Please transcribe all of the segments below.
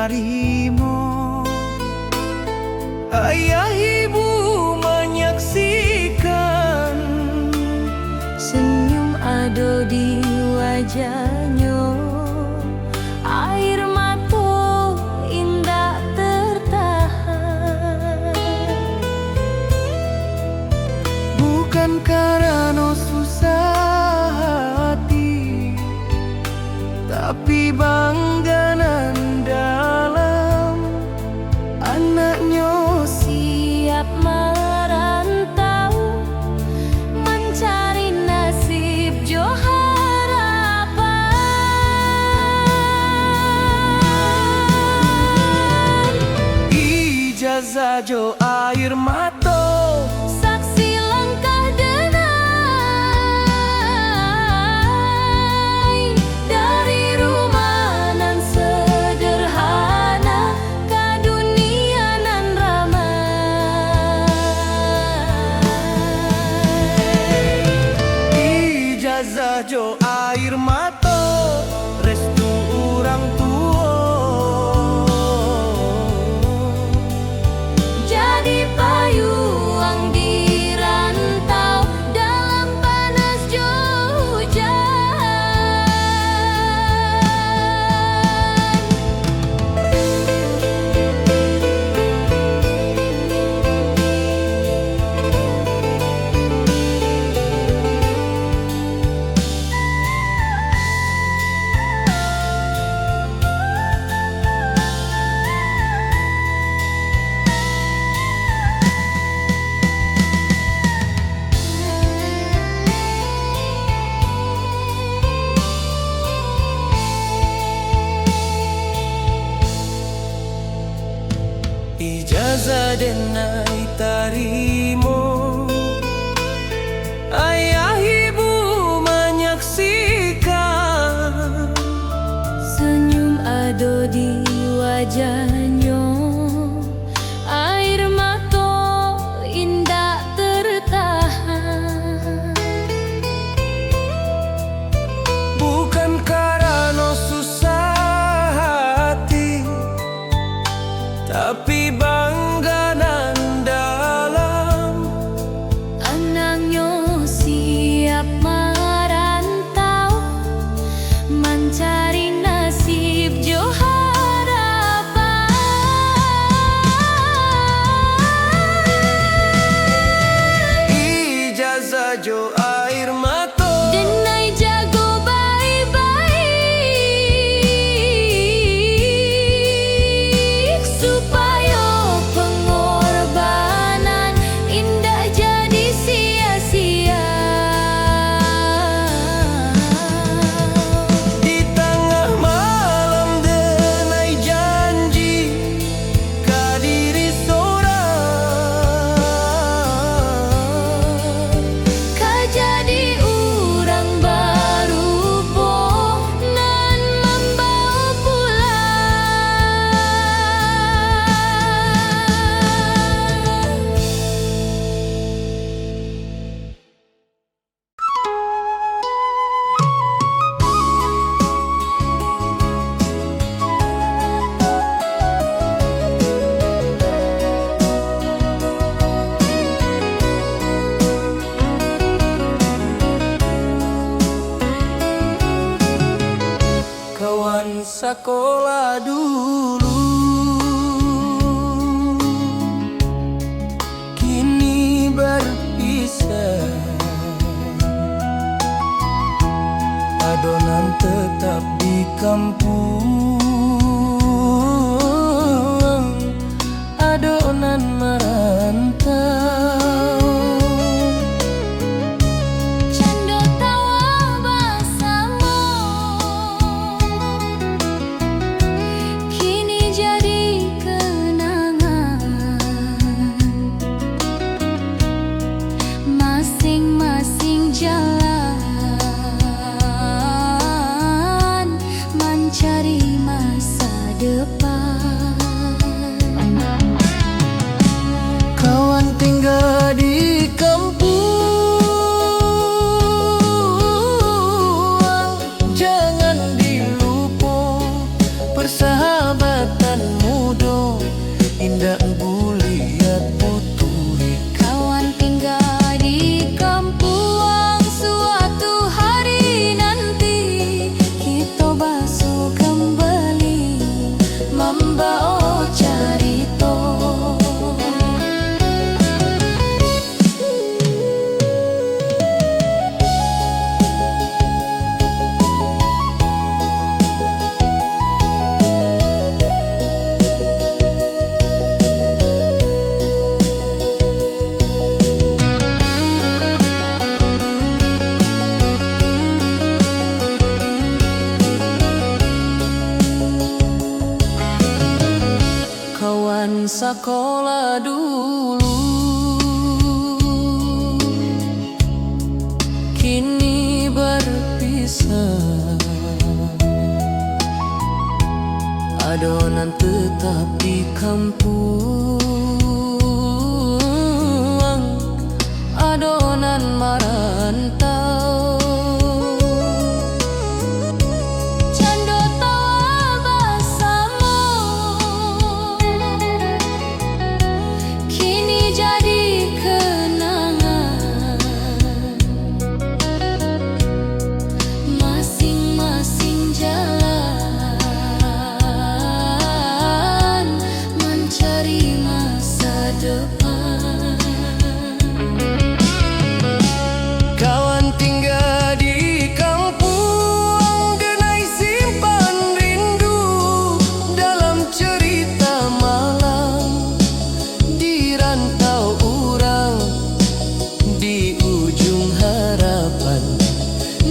tarimo. Ayah ibu menyaksikan senyum ado di wajahnya, air mata indah tertahan. Bukan karena susah hati, tapi bangga nan dalam anaknya Siap merantau mencari nasib jo harapan. Ijazah jo air mata, Saksi langkah denai dari rumah nan sederhana ke dunia nan ramai. ijazah jo air mata, restu orang tua. Jadi payung di rantau dalam panas jo hujan. Ijazah denai tarimo, ayah ibu menyaksikan Senyum ado di wajahnya, air mata indah tertahan. bukan karena susah hati, tapi bangga nan dalam Anaknya siap merantau mencari nasib jo harapan. ijazah jo air mata, Denai jago baik-baik supaya pengorbanan indah jadi sia-sia. di tengah malam denai janji ka diri sorang. Kau jadi orang baru nan membawa pulang. Kawan sekolah dulu kini berpisah, adonan tetap di kampung, adonan merantau. Canda tawa bersama kawan sekolah dulu, kini berpisah. Adonan tetap di kampung, adonan merantau. Cando tawa bersama, kini jadi kenangan. Masing-masing jalan mencari masa depan. Kawan tinggal di kampung, denai simpan rindu dalam cerita malam. Di rantau urang, di ujung harapan,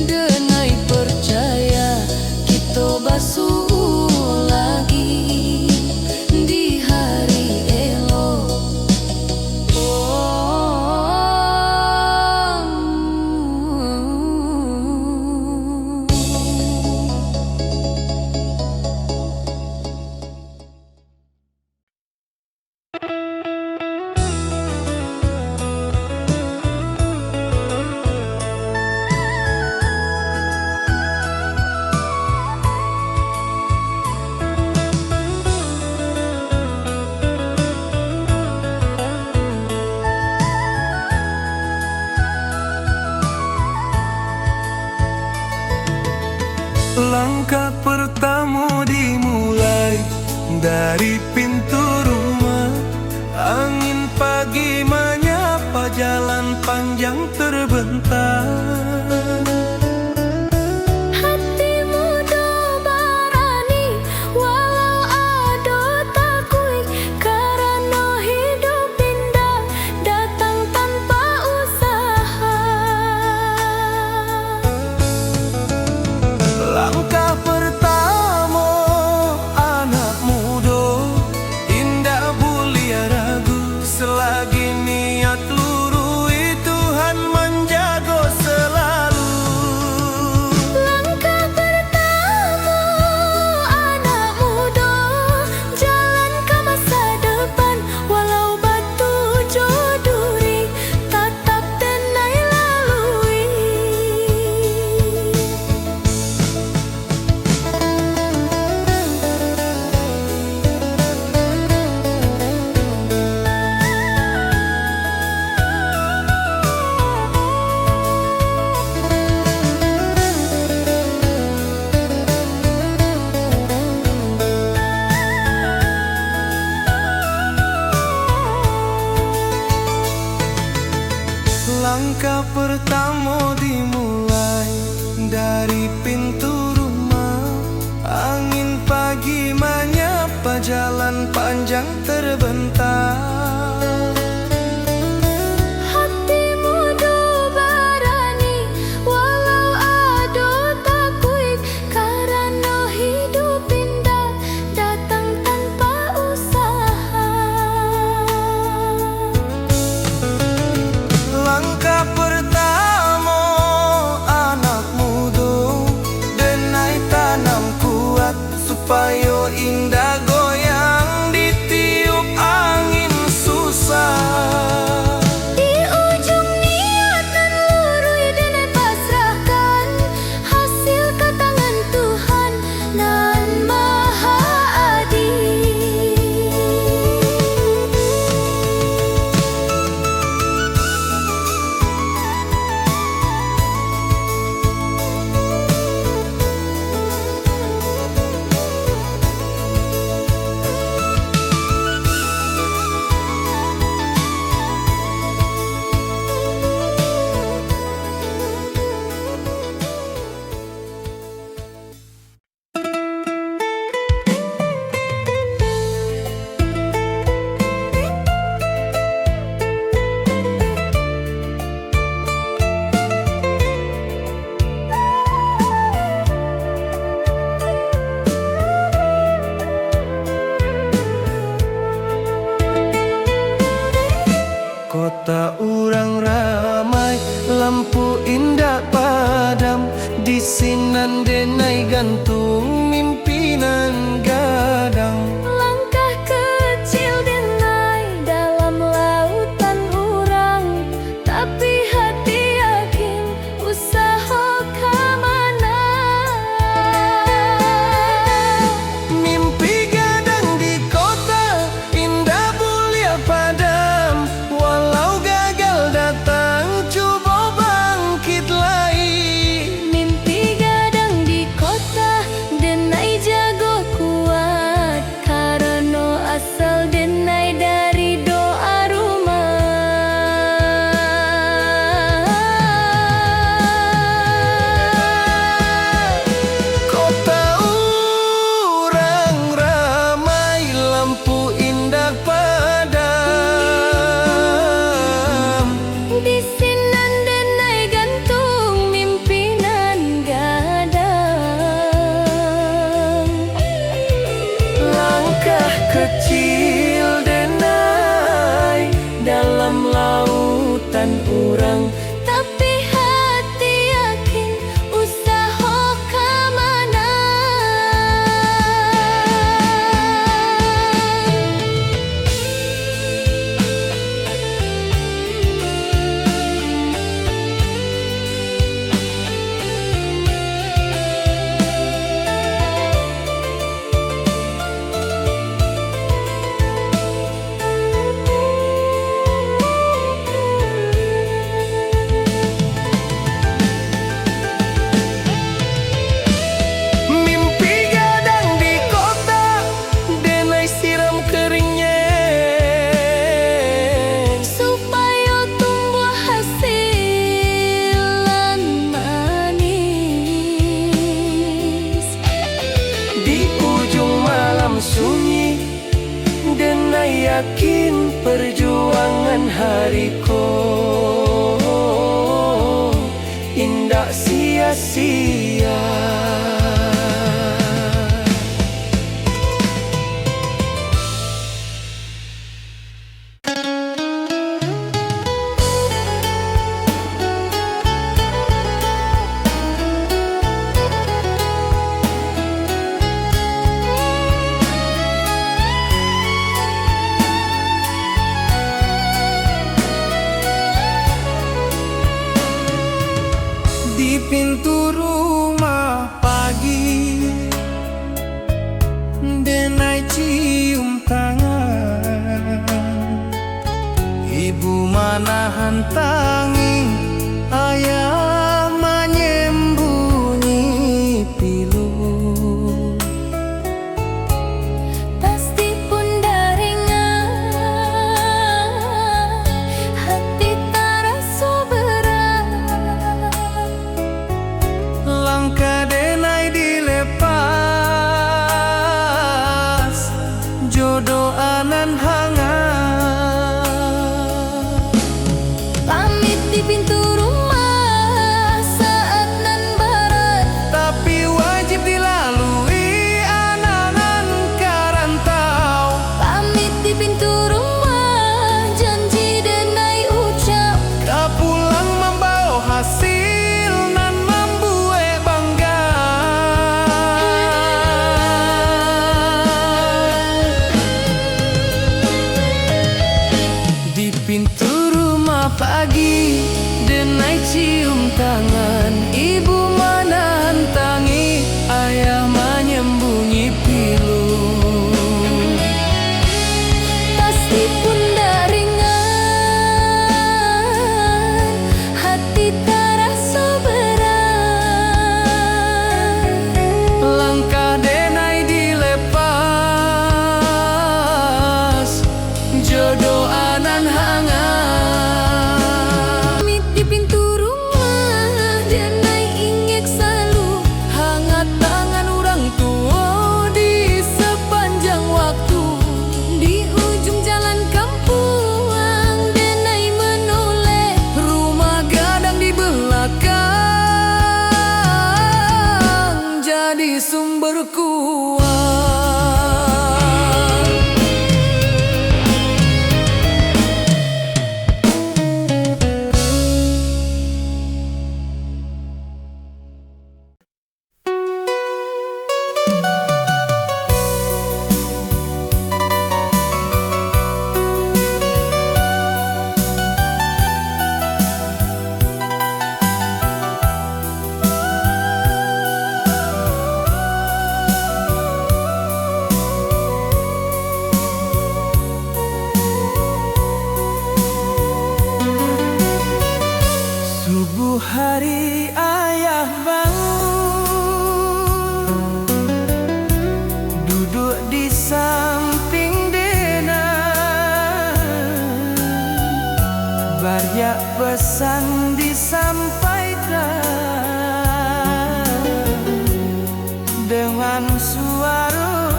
denai percaya kita basuh lagi di hari elok. Langkah pertama dimulai dari pintu rumah. Angin pagi menyapa jalan panjang terbentang. Hati muda berani, walau ada takut, karena hidup indah datang tanpa usaha. Langkah pertama anak muda, indah belia ragu. Selagi niat lurus, Tuhan menjaga selalu. Langkah pertama anak muda, jalan ke masa depan. Walau batu joduri, tetap tenai lalui. Langkah pertama dimulai dari pintu rumah. Angin pagi menyapa jalan panjang terbentang. Hati muda berani, walau ada takut, karena hidup indah datang tanpa usaha. Langkah pertama anak muda, denai tanam kuat supaya indah goyang ditiup angin. kota urang ramai, lampu indah padam, di sinan denai gantung mimpinan gadang. Langkah kecil denai dalam lautan urang, tapi hati yakin usaha kemana. Mimpi gadang di kota indah mulia padam, walau gagal datang coba bangkit lagi. Mimpi gadang di kota denai jago kuat, karena asal denai dari doa rumah. Kota urang ramai, lampu indah padam, Di sinan denai gantung mimpinan gadang. langkah kecil denai dalam lautan urang, Tapi hati yakin usaha kemana. mimpi gadang di kota denai siram keringnya, Supaya tumbuh hasilan manis. di ujung malam sunyi denai yakin perjuangan hariko indah sia-sia. Di pintu rumah pagi denai cium tangan, ibu manahan tangi, ayah menyembunyi pilu. Pasti pun daringan, hati terasa berat. Langkah denai dilepas, jodoh anan hangat. Pamit di pintu rumah saat nan barat, Tapi wajib dilalui anangan karantau. pamit di pintu rumah janji denai ucap. Kapulang membawa hasil nan membuat bangga. pesan disampaikan dengan suara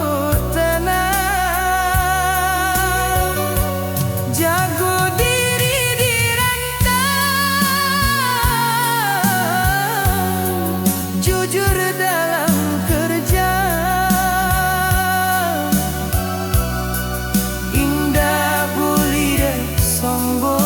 tenang, jago diri di rantau, jujur dalam kerja, indah buli deh sombong.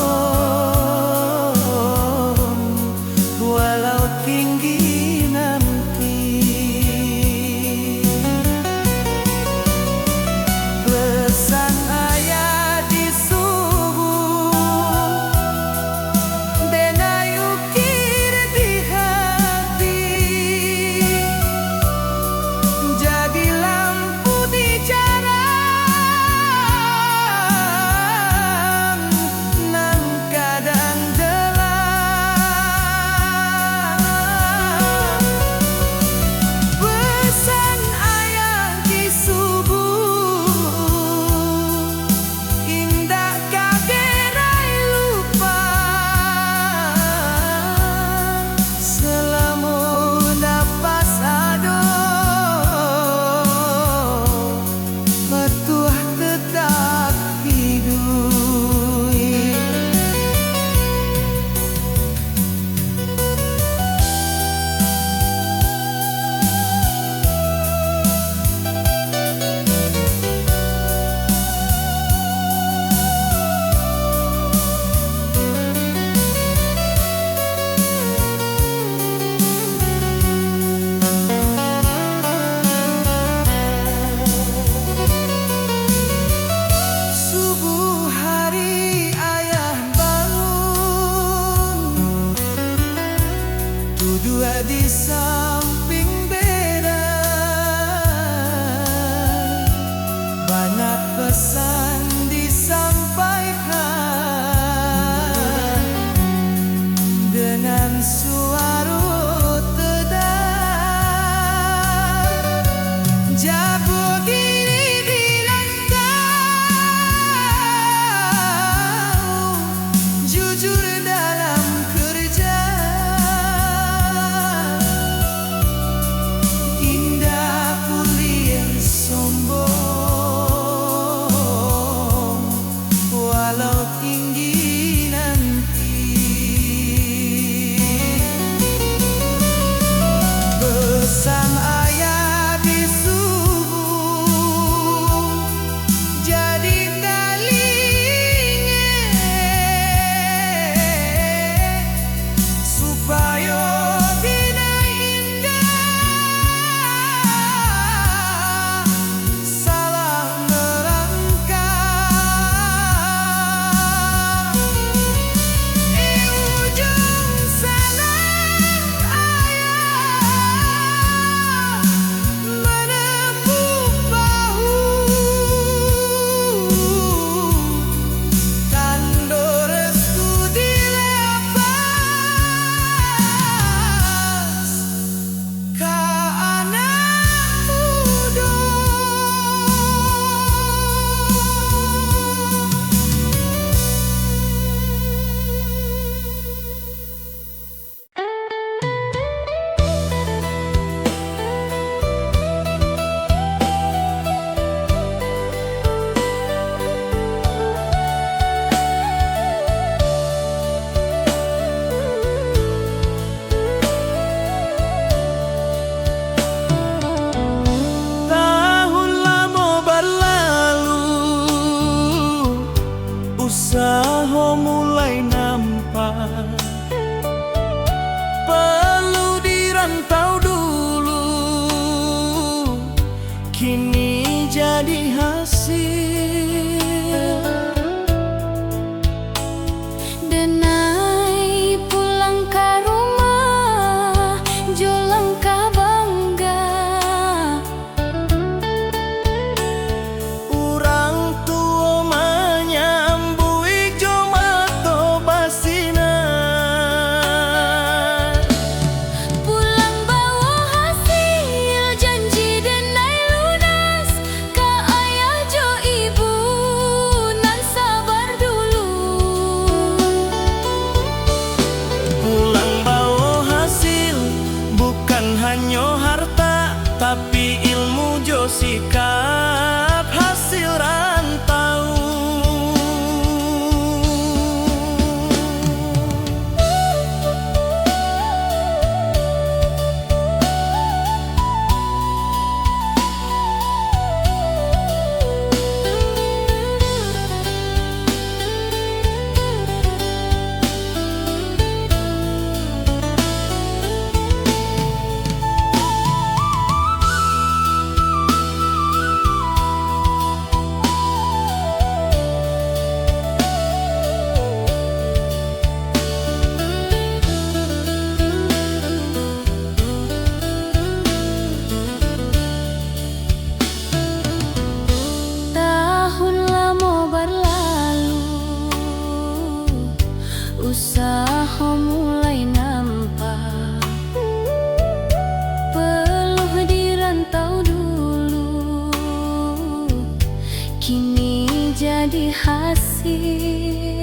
jadi hasil.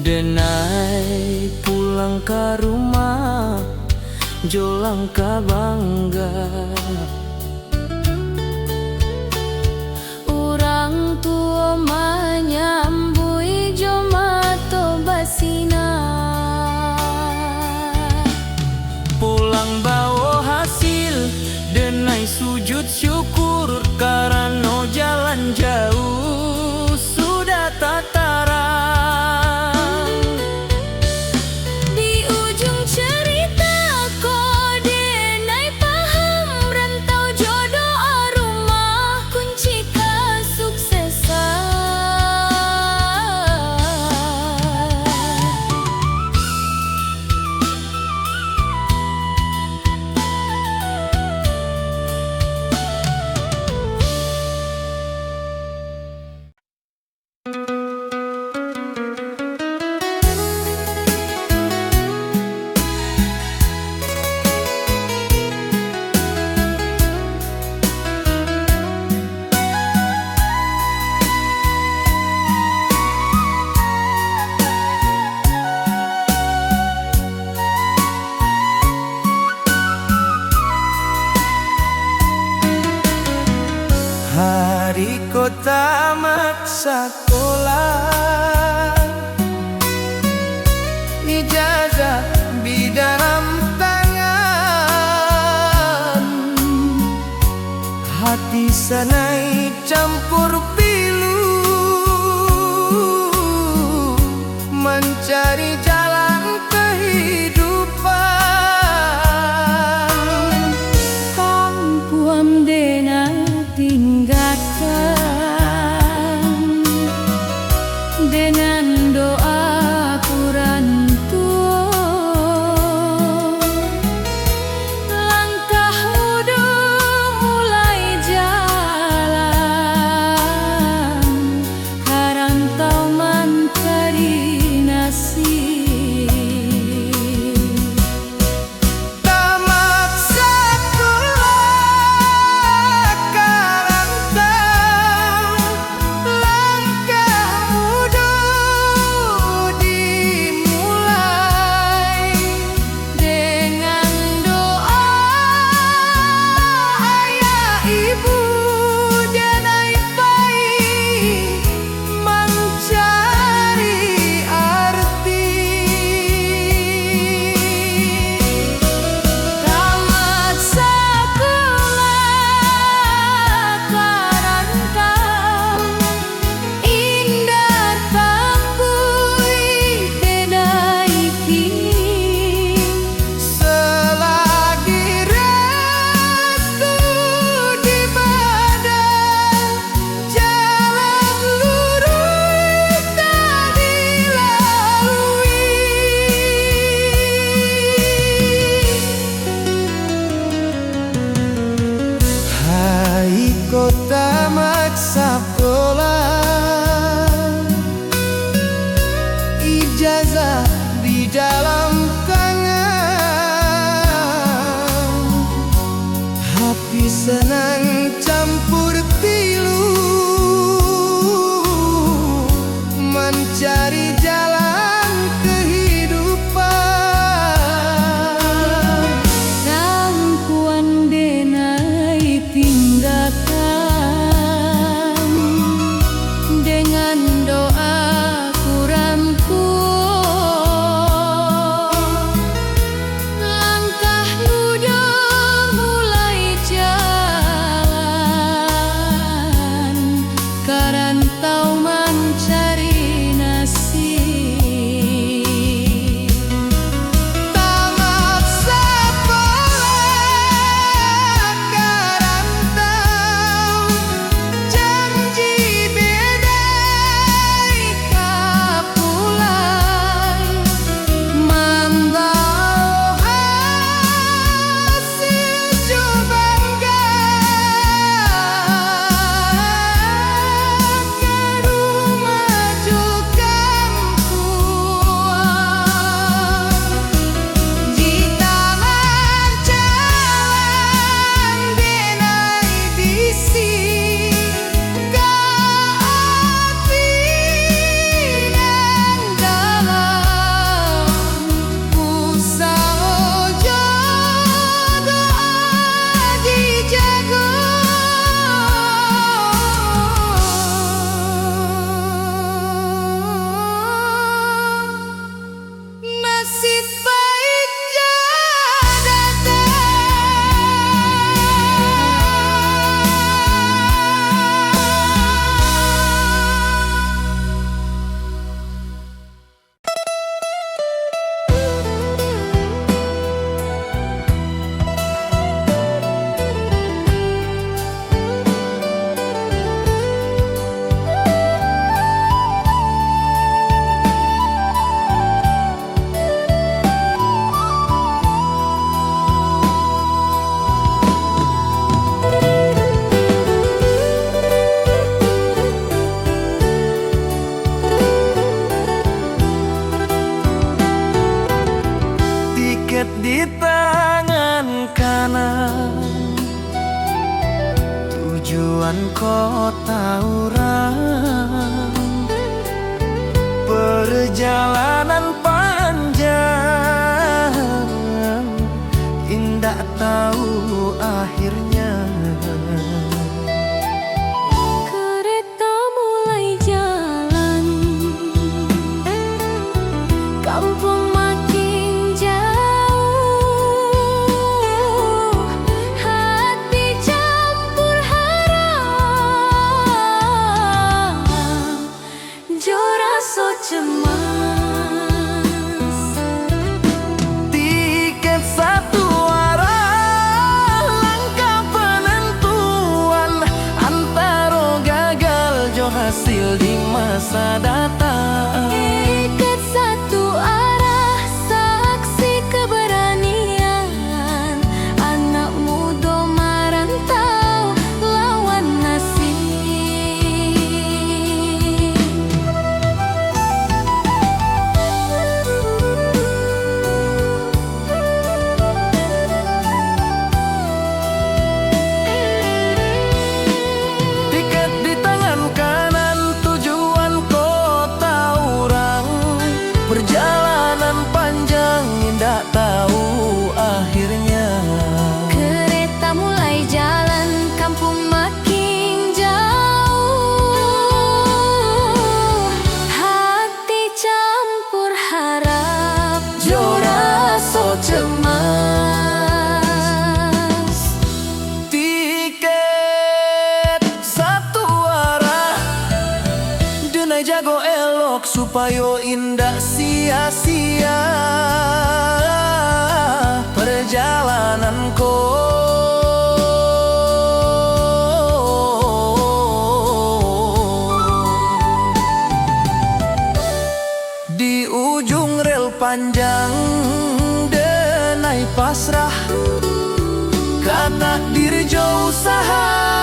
Denai pulang ke rumah, jolang ka bangga. Orang tua menyambui jomato basina. Pulang bawa hasil, denai sujud syukur karena jalan jauh sudah tak tarang. Di ujung cerita ko denai paham rantau jodoh arumah kunci kesuksesan. Hari ko tamat sekolah, ijazah di dalam tangan. Hati senai campur pilu, mencari jalan kehidupan. Pangkuam denai tinggalkan dengan doa kurantua. Langkah udah mulai jalan, karantau mencari nasib. Tamat sekolah karantau, langkah mudah dimulai Dengan doa ayah ibu denai baik mencari arti. tamat sekolah karantau, indah tambui denai kini. Selagi restu di badan, jalan lurus tak dilalui. Hai kota tamat sekolah, ijazah di dalam tangan. Hati senang campur pilu, mencari jalan kehidupan. Rangkuan denai tinggalkan tujuan kota orang. Perjalanan panjang, indah tahu akhirnya. Kereta mulai jalan, kampung makin jauh, hati campur harap, jora so cemas. Tiket satu arah, langkah penentuan antara gagal jo hasil di masa datang. Tiket satu arah, saksi keberanian anak muda merantau lawan nasib. Tiket di tangan kanan, tujuan kota orang. Perjalanan panjang, indah tahu akhirnya. Kereta mulai jalan, kampung makin jauh, hati campur harap, jora so cemas. Tiket satu arah, denai jago elok supaya indah sia-sia perjalananku. Di ujung rel panjang, denai pasrah, karena diri jauh usaha.